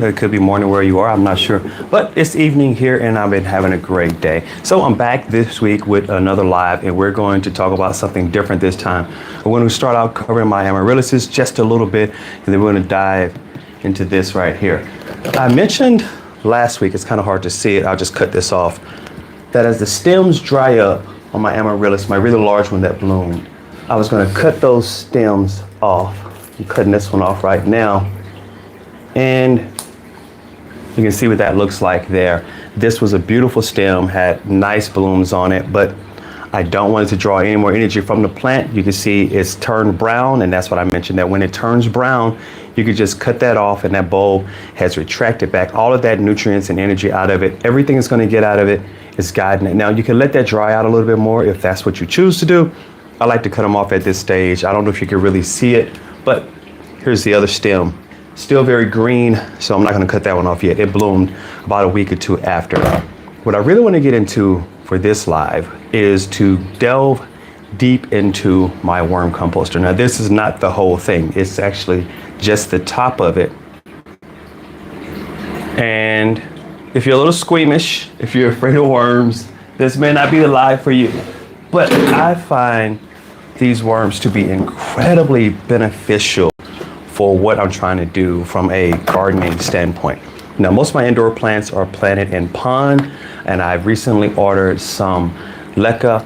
It could be morning where you are, I'm not sure. But it's evening here and I've been having a great day. So I'm back this week with another live and we're going to talk about something different this time. We're going to start out covering my amaryllis just a little bit and then we're going to dive into this right here. I mentioned last week, it's kind of hard to see it, I'll just cut this off, that as the stems dry up on my amaryllis, my really large one that bloomed, I was going to cut those stems off. I'm cutting this one off right now. And you can see what that looks like there. This was a beautiful stem, had nice blooms on it, but I don't want it to draw any more energy from the plant. You can see it's turned brown, and that's what I mentioned, that when it turns brown, you could just cut that off and that bulb has retracted back all of that nutrients and energy out of it. Everything it's going to get out of it is guiding it. Now you can let that dry out a little bit more if that's what you choose to do. I like to cut them off at this stage. I don't know if you can really see it, but here's the other stem. Still very green, so I'm not going to cut that one off yet. It bloomed about a week or two after. What I really want to get into for this live is to delve deep into my worm composter. Now, this is not the whole thing. It's actually just the top of it. And if you're a little squeamish, if you're afraid of worms, this may not be the live for you. But I find these worms to be incredibly beneficial for what I'm trying to do from a gardening standpoint. Now, most of my indoor plants are planted in pond, and I've recently ordered some leca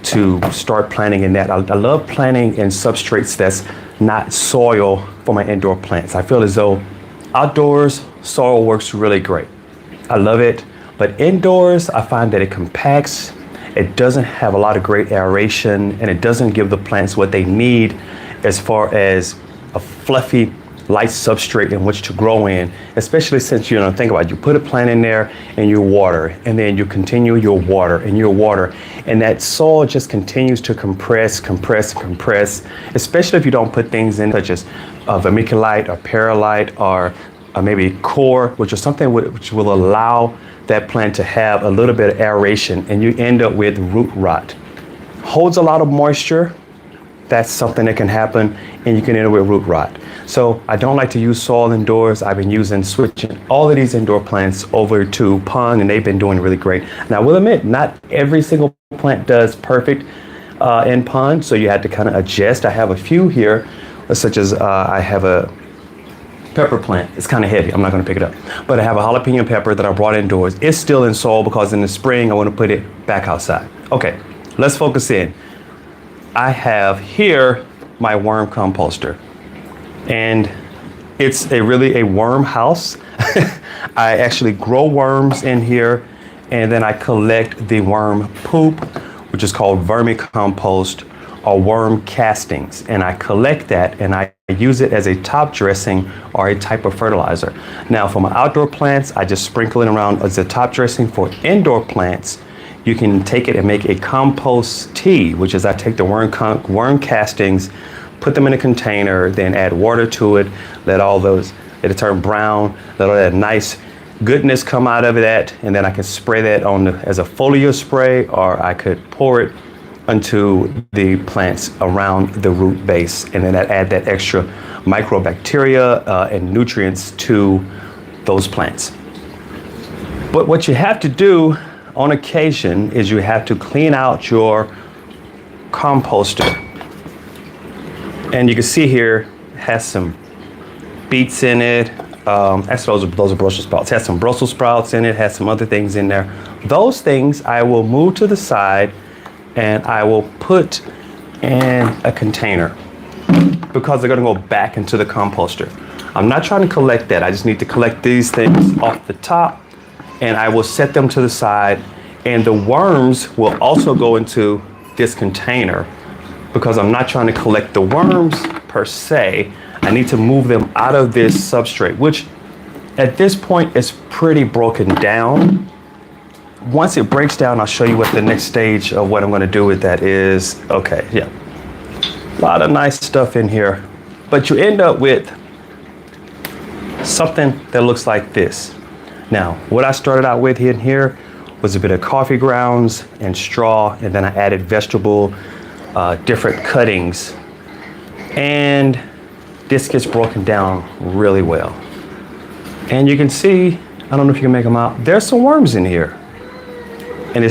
to start planting in that. I love planting in substrates that's not soil for my indoor plants. I feel as though outdoors, soil works really great. I love it, but indoors, I find that it compacts, it doesn't have a lot of great aeration, and it doesn't give the plants what they need as far as a fluffy, light substrate in which to grow in, especially since, think about it, you put a plant in there and you water, and then you continue your water, and that soil just continues to compress, especially if you don't put things in such as vermiculite or perlite or maybe core, which is something which will allow that plant to have a little bit of aeration, and you end up with root rot. Holds a lot of moisture. That's something that can happen, and you can end up with root rot. So I don't like to use soil indoors. I've been switching all of these indoor plants over to pond, and they've been doing really great. Now, I will admit, not every single plant does perfect in pond, so you have to kind of adjust. I have a few here, such as I have a pepper plant. It's kind of heavy. I'm not going to pick it up. But I have a jalapeno pepper that I brought indoors. It's still in soil because in the spring, I want to put it back outside. Okay, let's focus in. I have here my worm composter, and it's really a worm house. I actually grow worms in here, and then I collect the worm poop, which is called vermicompost or worm castings, and I collect that and I use it as a top dressing or a type of fertilizer. Now, for my outdoor plants, I just sprinkle it around as a top dressing. For indoor plants, you can take it and make a compost tea, which is I take the worm castings, put them in a container, then add water to it, let all those, it'll turn brown, let all that nice goodness come out of that, and then I can spray that on as a foliar spray, or I could pour it onto the plants around the root base, and then add that extra microbacteria and nutrients to those plants. But what you have to do on occasion is you have to clean out your composter. And you can see here, it has some beets in it. Actually, those are Brussels sprouts. It has some Brussels sprouts in it, has some other things in there. Those things I will move to the side and I will put in a container because they're gonna go back into the composter. I'm not trying to collect that. I just need to collect these things off the top, and I will set them to the side, and the worms will also go into this container because I'm not trying to collect the worms per se. I need to move them out of this substrate, which at this point is pretty broken down. Once it breaks down, I'll show you what the next stage of what I'm going to do with that is. Okay, yeah, a lot of nice stuff in here, but you end up with something that looks like this. Now, what I started out with in here was a bit of coffee grounds and straw, and then I added vegetable, different cuttings, and this gets broken down really well. And you can see, I don't know if you can make them out, there's some worms in here. And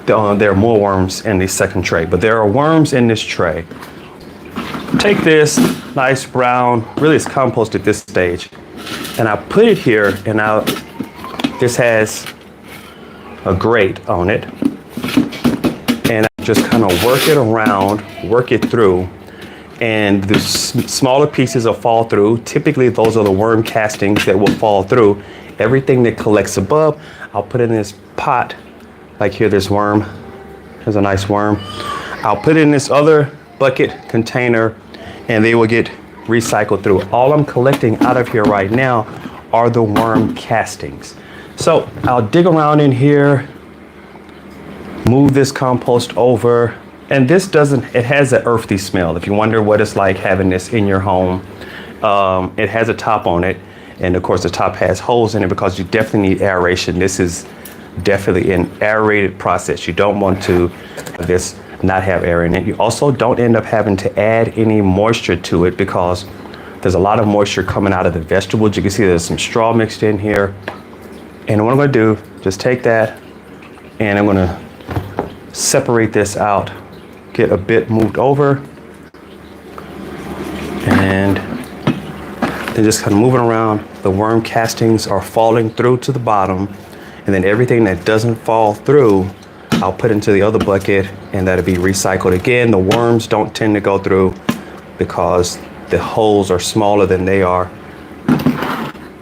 there are more worms in the second tray, but there are worms in this tray. Take this nice brown, really it's compost at this stage, and I put it here, and this has a grate on it, and I just kind of work it around, work it through, and the smaller pieces will fall through. Typically, those are the worm castings that will fall through. Everything that collects above, I'll put in this pot. Like here, this worm, there's a nice worm. I'll put it in this other bucket container, and they will get recycled through. All I'm collecting out of here right now are the worm castings. So I'll dig around in here, move this compost over, and this it has an earthy smell. If you wonder what it's like having this in your home, it has a top on it. And of course the top has holes in it because you definitely need aeration. This is definitely an aerated process. You don't want to this not have air in it. You also don't end up having to add any moisture to it because there's a lot of moisture coming out of the vegetables. You can see there's some straw mixed in here. And what I'm going to do, just take that and I'm going to separate this out, get a bit moved over, and then just kind of moving around. The worm castings are falling through to the bottom, and then everything that doesn't fall through, I'll put into the other bucket, and that'll be recycled again. The worms don't tend to go through because the holes are smaller than they are.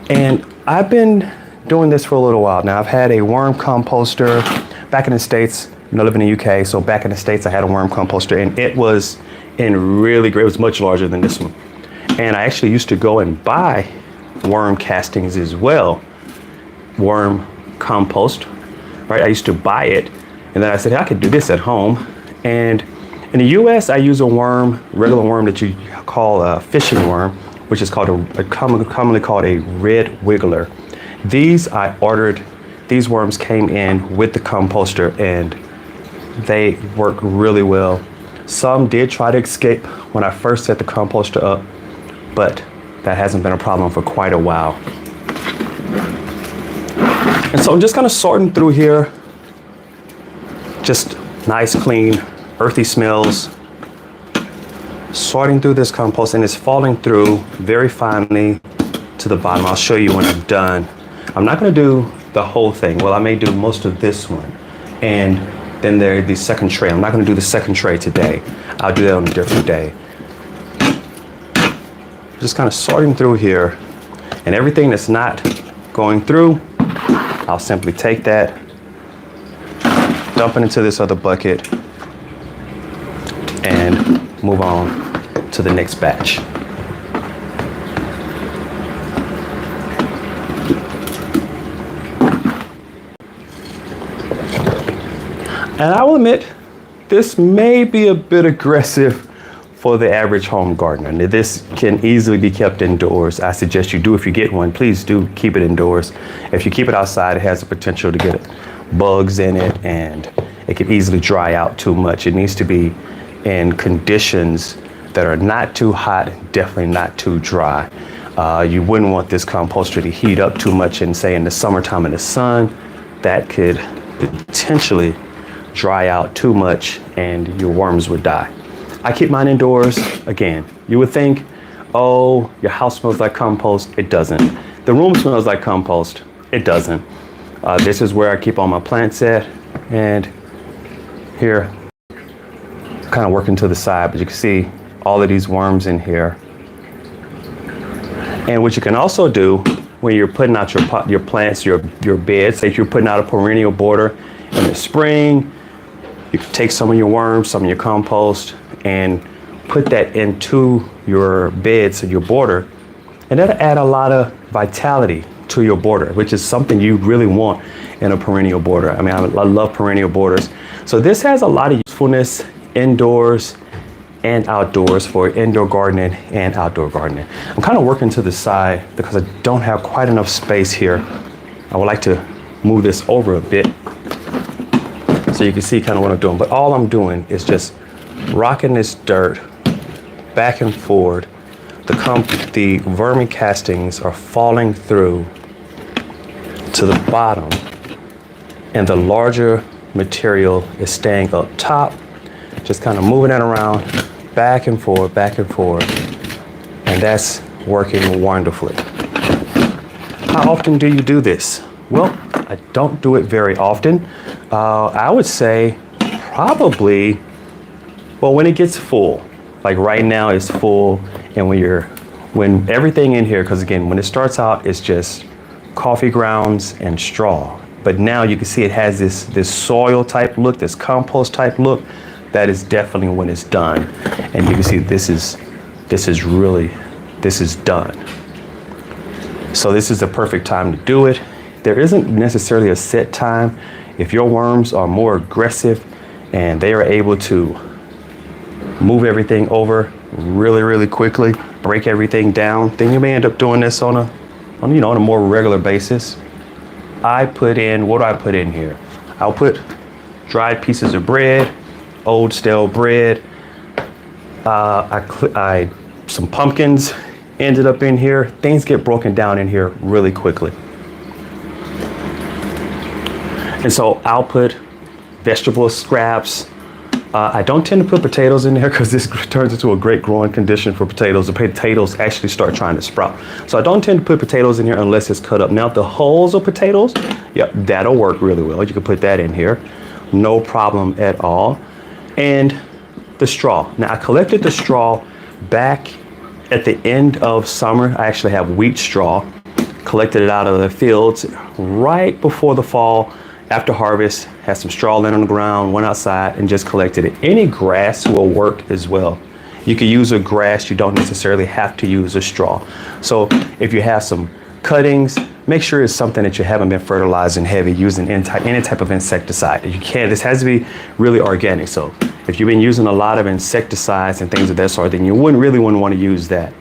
And I've been doing this for a little while now. I've had a worm composter back in the States. I live in the UK, so back in the States I had a worm composter, and it was really great. It was much larger than this one. And I actually used to go and buy worm castings as well, worm compost, right? I used to buy it, and then I said, hey, I could do this at home. And in the US, I use a worm, regular worm that you call a fishing worm, which is called commonly called a red wiggler. These worms came in with the composter, and they work really well. Some did try to escape when I first set the composter up, but that hasn't been a problem for quite a while. And so I'm just kind of sorting through here. Just nice, clean, earthy smells. Sorting through this compost, and it's falling through very finely to the bottom. I'll show you when I'm done. I'm not going to do the whole thing. Well, I may do most of this one. And then there's the second tray. I'm not going to do the second tray today. I'll do that on a different day. Just kind of sorting through here, and everything that's not going through, I'll simply take that, dump it into this other bucket, and move on to the next batch. And I will admit, this may be a bit aggressive for the average home gardener. This can easily be kept indoors. I suggest you do, if you get one, please do keep it indoors. If you keep it outside, it has the potential to get bugs in it, and it can easily dry out too much. It needs to be in conditions that are not too hot, definitely not too dry. You wouldn't want this composter to heat up too much, and say in the summertime in the sun, that could potentially dry out too much and your worms would die. I keep mine indoors. Again, you would think, oh, your house smells like compost. It doesn't. The room smells like compost. It doesn't. This is where I keep all my plants at. And here, kind of working to the side, but you can see all of these worms in here. And what you can also do when you're putting out your plants, your beds, say if you're putting out a perennial border in the spring, you can take some of your worms, some of your compost, and put that into your beds and your border, and that'll add a lot of vitality to your border, which is something you really want in a perennial border. I mean, I love perennial borders. So this has a lot of usefulness indoors and outdoors for indoor gardening and outdoor gardening. I'm kind of working to the side because I don't have quite enough space here. I would like to move this over a bit so you can see kind of what I'm doing. But all I'm doing is just rocking this dirt back and forward. The vermi castings are falling through to the bottom, and the larger material is staying up top. Just kind of moving it around, back and forth, and that's working wonderfully. How often do you do this? Well, I don't do it very often. I would say probably, well, when it gets full, like right now it's full, and when everything in here, because again, when it starts out, it's just coffee grounds and straw. But now you can see it has this soil type look, this compost type look. That is definitely when it's done. And you can see this is done. So this is the perfect time to do it. There isn't necessarily a set time. If your worms are more aggressive and they are able to move everything over really, really quickly, break everything down, then you may end up doing this on a more regular basis. What do I put in here? I'll put dried pieces of bread, old stale bread. Some pumpkins ended up in here. Things get broken down in here really quickly. And so I'll put vegetable scraps. I don't tend to put potatoes in there because this turns into a great growing condition for potatoes. The potatoes actually start trying to sprout. So I don't tend to put potatoes in here unless it's cut up. Now, the hulls of potatoes, yep, that'll work really well. You can put that in here. No problem at all. And the straw. Now, I collected the straw back at the end of summer. I actually have wheat straw. Collected it out of the fields right before the fall. After harvest, had some straw laying on the ground, went outside and just collected it. Any grass will work as well. You can use a grass, you don't necessarily have to use a straw. So if you have some cuttings, make sure it's something that you haven't been fertilizing heavy, using any type of insecticide. This has to be really organic. So if you've been using a lot of insecticides and things of that sort, then you wouldn't want to use that.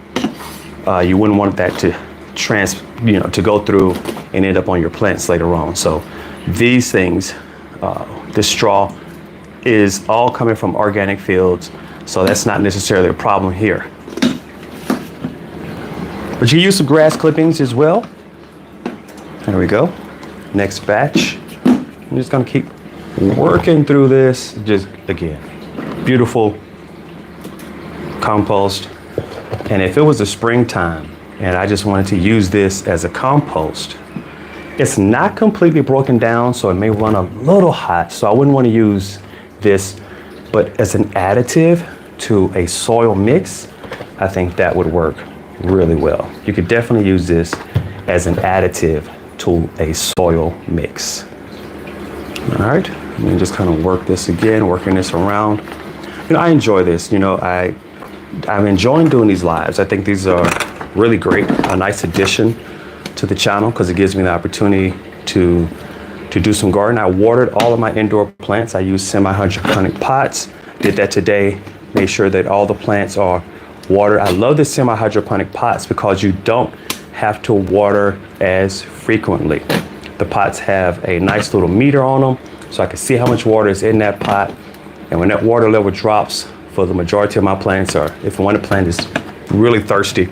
You wouldn't want that to go through and end up on your plants later on. So these things, this straw is all coming from organic fields, so that's not necessarily a problem here. But you can use some grass clippings as well. There we go. Next batch. I'm just gonna keep working through this. Just again, beautiful compost. And if it was the springtime and I just wanted to use this as a compost, it's not completely broken down, so it may run a little hot, so I wouldn't want to use this, but as an additive to a soil mix, I think that would work really well. You could definitely use this as an additive to a soil mix. All right, let me just kind of work this again, working this around. I enjoy this. I'm enjoying doing these lives. I think these are really great, a nice addition to the channel because it gives me the opportunity to do some gardening. I watered all of my indoor plants. I used semi-hydroponic pots. Did that today. Made sure that all the plants are watered. I love the semi-hydroponic pots because you don't have to water as frequently. The pots have a nice little meter on them, so I can see how much water is in that pot. And when that water level drops for the majority of my plants, or if one plant is really thirsty,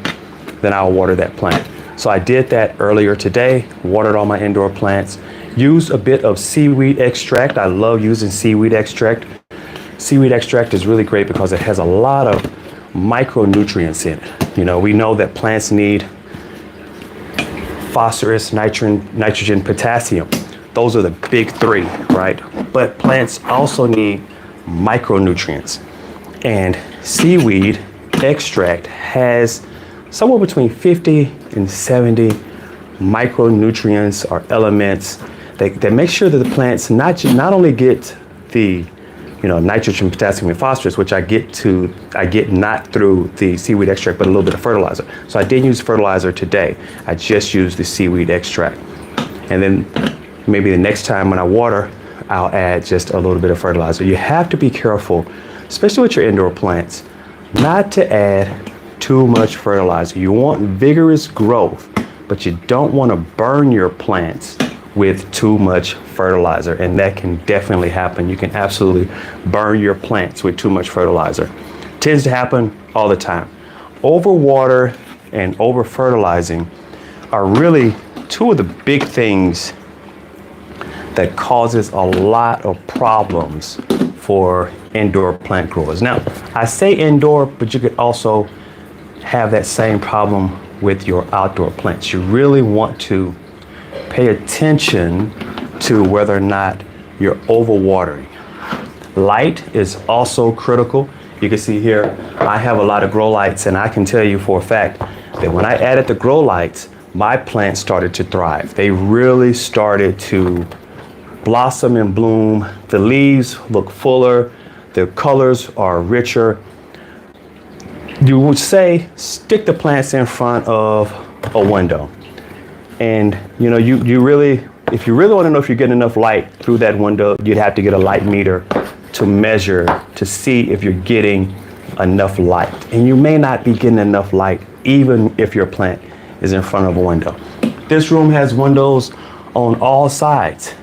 then I'll water that plant. So I did that earlier today, watered all my indoor plants, used a bit of seaweed extract. I love using seaweed extract. Seaweed extract is really great because it has a lot of micronutrients in it. We know that plants need phosphorus, nitrogen, potassium. Those are the big three, right? But plants also need micronutrients. And seaweed extract has somewhere between 50 and 70 micronutrients or elements that make sure that the plants not only get the nitrogen, potassium, and phosphorus, which I get not through the seaweed extract, but a little bit of fertilizer. So I didn't use fertilizer today. I just used the seaweed extract. And then maybe the next time when I water, I'll add just a little bit of fertilizer. You have to be careful, especially with your indoor plants, not to add too much fertilizer. You want vigorous growth, but you don't want to burn your plants with too much fertilizer, and that can definitely happen. You can absolutely burn your plants with too much fertilizer. Tends to happen all the time. Overwater and over fertilizing are really two of the big things that causes a lot of problems for indoor plant growers. Now, I say indoor, but you could also have that same problem with your outdoor plants. You really want to pay attention to whether or not you're overwatering. Light is also critical. You can see here, I have a lot of grow lights, and I can tell you for a fact that when I added the grow lights, my plants started to thrive. They really started to blossom and bloom. The leaves look fuller, the colors are richer. You would say stick the plants in front of a window. And you know, you really, if you really want to know if you're getting enough light through that window, you'd have to get a light meter to measure to see if you're getting enough light. And you may not be getting enough light even if your plant is in front of a window. This room has windows on all sides,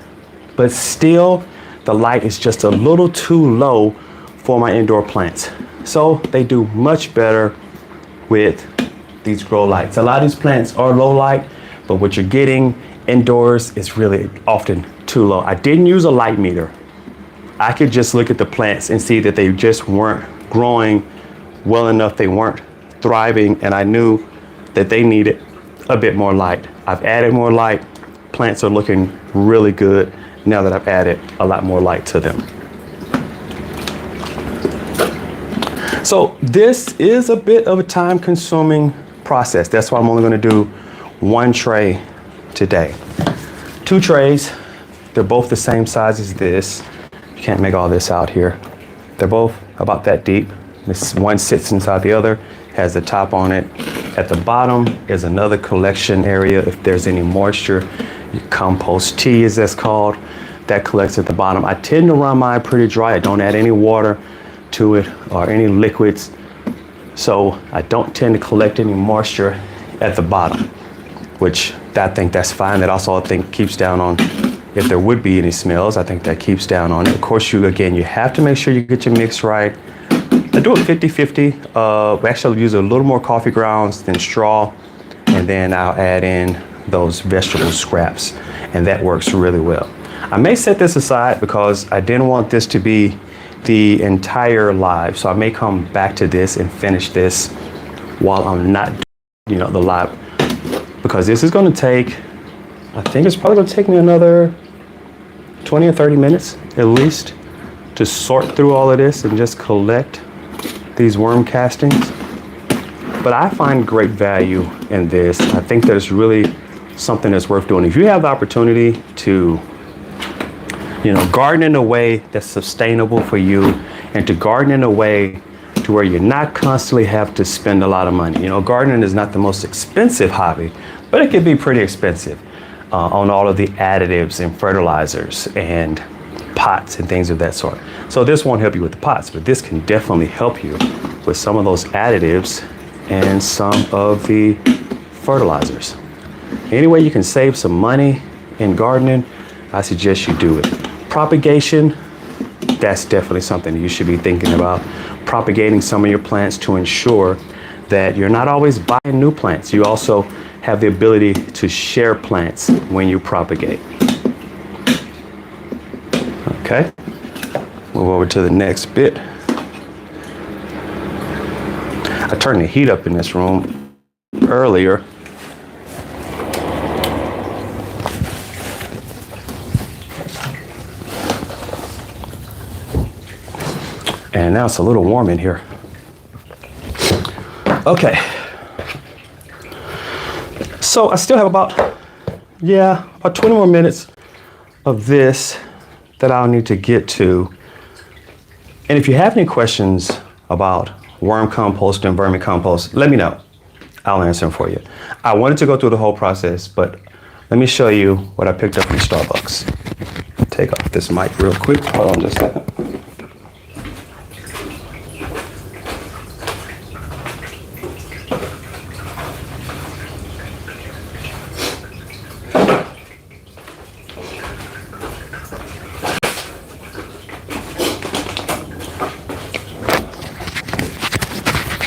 but still the light is just a little too low for my indoor plants. So they do much better with these grow lights. A lot of these plants are low light, but what you're getting indoors is really often too low. I didn't use a light meter. I could just look at the plants and see that they just weren't growing well enough. They weren't thriving, and I knew that they needed a bit more light. I've added more light. Plants are looking really good now that I've added a lot more light to them. So this is a bit of a time-consuming process. That's why I'm only going to do one tray today. 2 trays, they're both the same size as this. You can't make all this out here. They're both about that deep. This one sits inside the other, has the top on it. At the bottom is another collection area if there's any moisture. Compost tea, as that's called, that collects at the bottom. I tend to run mine pretty dry. I don't add any water to it or any liquids, so I don't tend to collect any moisture at the bottom, which I think that's fine. That also, I think, keeps down on, if there would be any smells, I think that keeps down on it. Of course, you have to make sure you get your mix right. I do it 50-50. Actually, I'll use a little more coffee grounds than straw, and then I'll add in those vegetable scraps, and that works really well. I may set this aside because I didn't want this to be the entire live, so I may come back to this and finish this while I'm not doing, the live, because this is going to take, I think it's probably going to take me another 20 or 30 minutes at least to sort through all of this and just collect these worm castings. But I find great value in this. I think that it's really something that's worth doing. If you have the opportunity to garden in a way that's sustainable for you, and to garden in a way to where you're not constantly have to spend a lot of money. Gardening is not the most expensive hobby, but it can be pretty expensive on all of the additives and fertilizers and pots and things of that sort. So this won't help you with the pots, but this can definitely help you with some of those additives and some of the fertilizers. Any way you can save some money in gardening, I suggest you do it. Propagation, that's definitely something you should be thinking about. Propagating some of your plants to ensure that you're not always buying new plants. You also have the ability to share plants when you propagate. Okay, move over to the next bit. I turned the heat up in this room earlier. And now it's a little warm in here. Okay. So I still have about 20 more minutes of this that I'll need to get to. And if you have any questions about worm compost and vermicompost, let me know. I'll answer them for you. I wanted to go through the whole process, but let me show you what I picked up from Starbucks. Take off this mic real quick. Hold on just a second.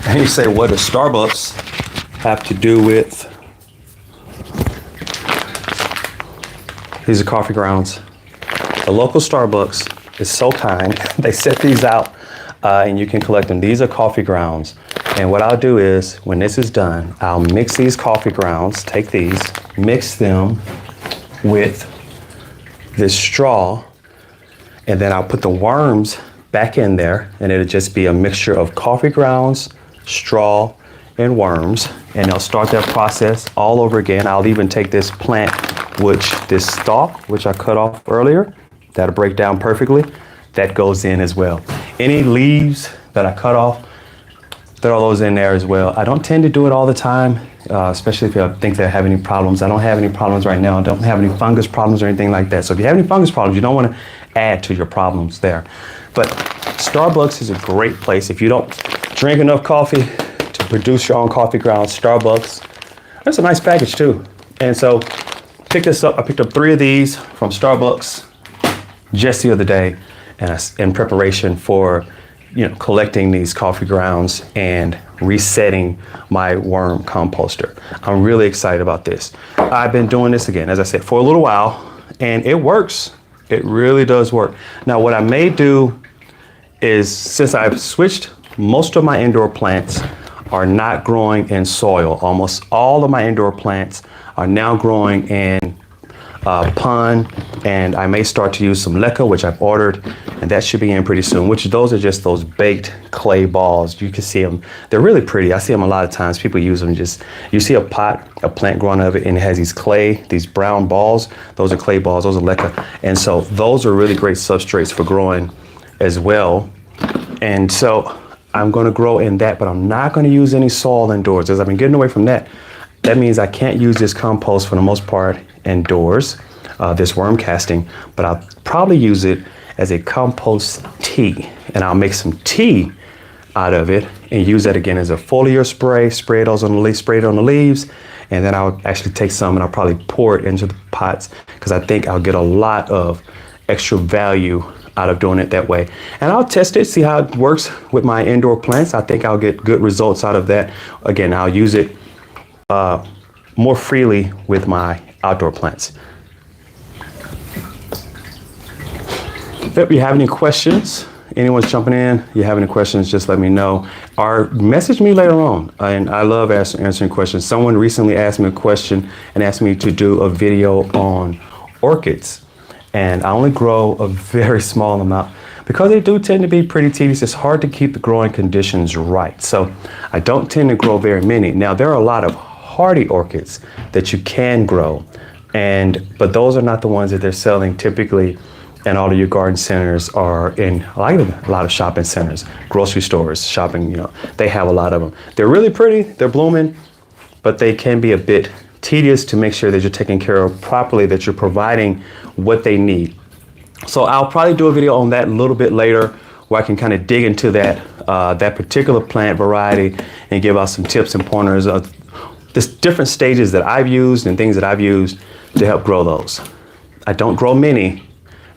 And you say, what does Starbucks have to do with These are coffee grounds. The local Starbucks is so kind. They set these out and you can collect them. These are coffee grounds. And what I'll do is, when this is done, I'll mix these coffee grounds, take these, mix them with this straw, and then I'll put the worms back in there, and it'll just be a mixture of coffee grounds, straw, and worms, and they'll start that process all over again. I'll even take this plant, this stalk, which I cut off earlier, that'll break down perfectly, that goes in as well. Any leaves that I cut off, throw those in there as well. I don't tend to do it all the time, especially if you think they have any problems. I don't have any problems right now. I don't have any fungus problems or anything like that. So if you have any fungus problems, you don't want to add to your problems there. But Starbucks is a great place. If you don't drink enough coffee to produce your own coffee grounds, Starbucks, that's a nice package too. And so pick this up. I picked up 3 of these from Starbucks just the other day, and in preparation for collecting these coffee grounds and resetting my worm composter. I'm really excited about this. I've been doing this again, as I said, for a little while, and it works. It really does work. Now, what I may do is, since I've switched, most of my indoor plants are not growing in soil. Almost all of my indoor plants are now growing in pond, and I may start to use some leca, which I've ordered, and that should be in pretty soon, which those are just those baked clay balls. You can see them. They're really pretty. I see them a lot of times. People use them you see a plant growing out of it, and it has these brown balls. Those are clay balls. Those are leca. And so those are really great substrates for growing as well. And so I'm going to grow in that, but I'm not going to use any soil indoors. As I've been getting away from that, that means I can't use this compost for the most part indoors, this worm casting, but I'll probably use it as a compost tea, and I'll make some tea out of it and use that again as a foliar spray, spray it on the leaves, and then I'll actually take some and I'll probably pour it into the pots, because I think I'll get a lot of extra value out of doing it that way. And I'll test it, see how it works with my indoor plants. I think I'll get good results out of that. Again, I'll use it more freely with my outdoor plants. If you have any questions, anyone's jumping in, you have any questions, just let me know, or message me later on. And I love answering questions. Someone recently asked me a question and asked me to do a video on orchids, and I only grow a very small amount because they do tend to be pretty tedious. It's hard to keep the growing conditions right, so I don't tend to grow very many. Now, there are a lot of hardy orchids that you can grow, but those are not the ones that they're selling typically in all of your garden centers, or in a lot of shopping centers, grocery stores, shopping, they have a lot of them. They're really pretty, they're blooming, but they can be a bit tedious to make sure that you're taking care of properly, that you're providing what they need. So I'll probably do a video on that a little bit later, where I can kind of dig into that particular plant variety and give out some tips and pointers of the different stages that I've used and things that I've used to help grow those. I don't grow many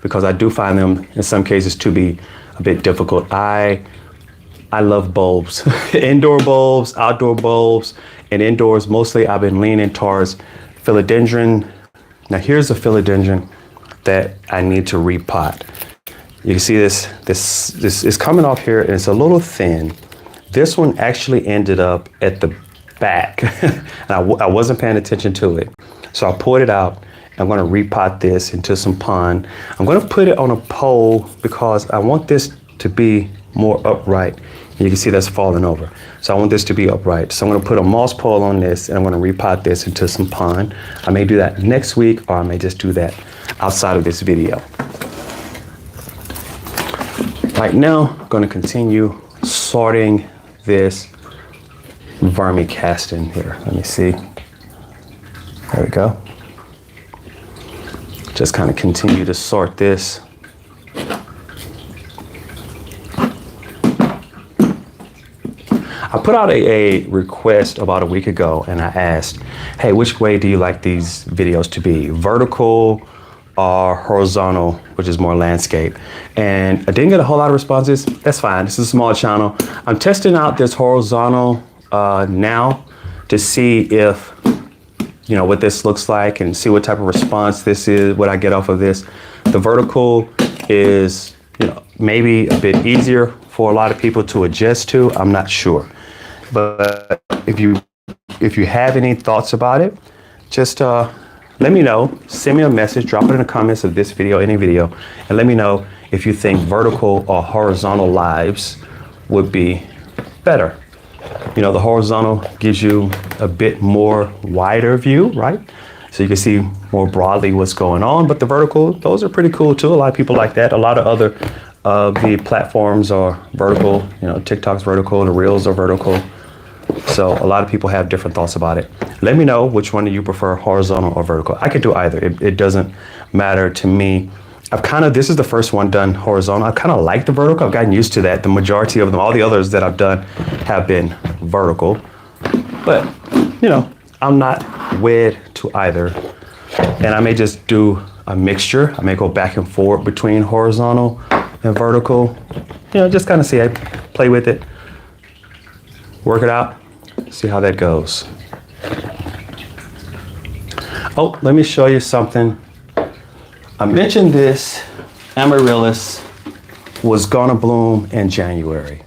because I do find them in some cases to be a bit difficult. I love bulbs, indoor bulbs, outdoor bulbs, and indoors mostly I've been leaning towards philodendron. Now here's a philodendron that I need to repot. You can see this is coming off here, and it's a little thin. This one actually ended up at the back, and I wasn't paying attention to it. So I pulled it out. I'm going to repot this into some pond. I'm going to put it on a pole because I want this to be more upright. And you can see that's falling over. So I want this to be upright. So I'm going to put a moss pole on this, and I'm going to repot this into some pond. I may do that next week, or I may just do that outside of this video. Right now, I'm going to continue sorting this vermicasting here. Let me see. There we go. Just kind of continue to sort this. I put out a request about a week ago, and I asked, hey, which way do you like these videos to be? Vertical or horizontal, which is more landscape? And I didn't get a whole lot of responses. That's fine. This is a small channel. I'm testing out this horizontal now to see if you know, what this looks like and see what type of response this is, what I get off of this. The vertical is, you know, maybe a bit easier for a lot of people to adjust to. I'm not sure. But if you have any thoughts about it, just let me know. Send me a message, drop it in the comments of this video, any video, and let me know if you think vertical or horizontal lives would be better. You know, the horizontal gives you a bit more wider view, right? So you can see more broadly what's going on, but the vertical, those are pretty cool too. A lot of people like that. A lot of other the platforms are vertical, you know, TikTok's vertical, the Reels are vertical. So a lot of people have different thoughts about it. Let me know which one do you prefer, horizontal or vertical. I could do either. It doesn't matter to me. This is the first one done horizontal. I kind of like the vertical. I've gotten used to that. The majority of them, all the others that I've done have been vertical. But, you know, I'm not wed to either. And I may just do a mixture. I may go back and forth between horizontal and vertical. You know, just kind of see, I play with it, work it out, see how that goes. Oh, let me show you something. I mentioned this amaryllis was gonna bloom in January.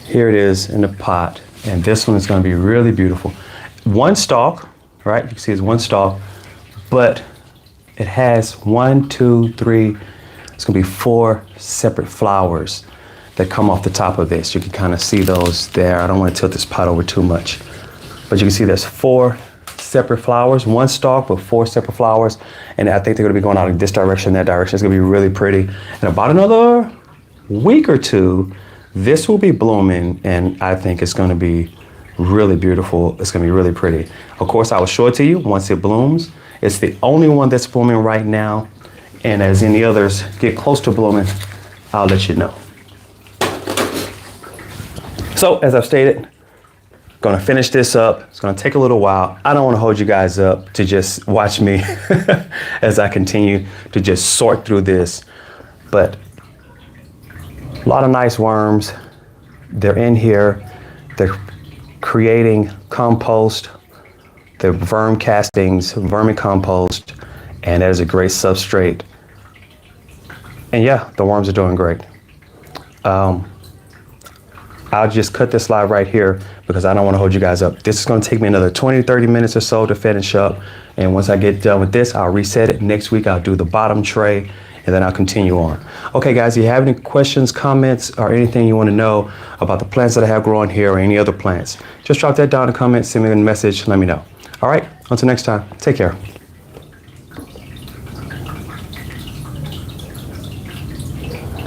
Here it is in the pot, and this one is gonna be really beautiful. One stalk, right? You can see it's one stalk, but it has 1, 2, 3, it's gonna be 4 separate flowers that come off the top of this. You can kind of see those there. I don't want to tilt this pot over too much, but you can see there's 4 separate flowers, one stalk, but 4 separate flowers. And I think they're gonna be going out in this direction, that direction. It's gonna be really pretty. In about another week or 2, this will be blooming, and I think it's gonna be really beautiful. It's gonna be really pretty. Of course, I will show it to you once it blooms. It's the only one that's blooming right now. And as any others get close to blooming, I'll let you know. So as I've stated, gonna finish this up. It's gonna take a little while. I don't wanna hold you guys up to just watch me as I continue to just sort through this. But a lot of nice worms. They're in here. They're creating compost. They're verm castings, vermicompost, and that is a great substrate. And yeah, the worms are doing great. I'll just cut this live right here because I don't want to hold you guys up. This is going to take me another 20, 30 minutes or so to finish up. And once I get done with this, I'll reset it. Next week, I'll do the bottom tray, and then I'll continue on. Okay, guys, if you have any questions, comments, or anything you want to know about the plants that I have growing here or any other plants, just drop that down in the comments, send me a message, let me know. All right, until next time, take care.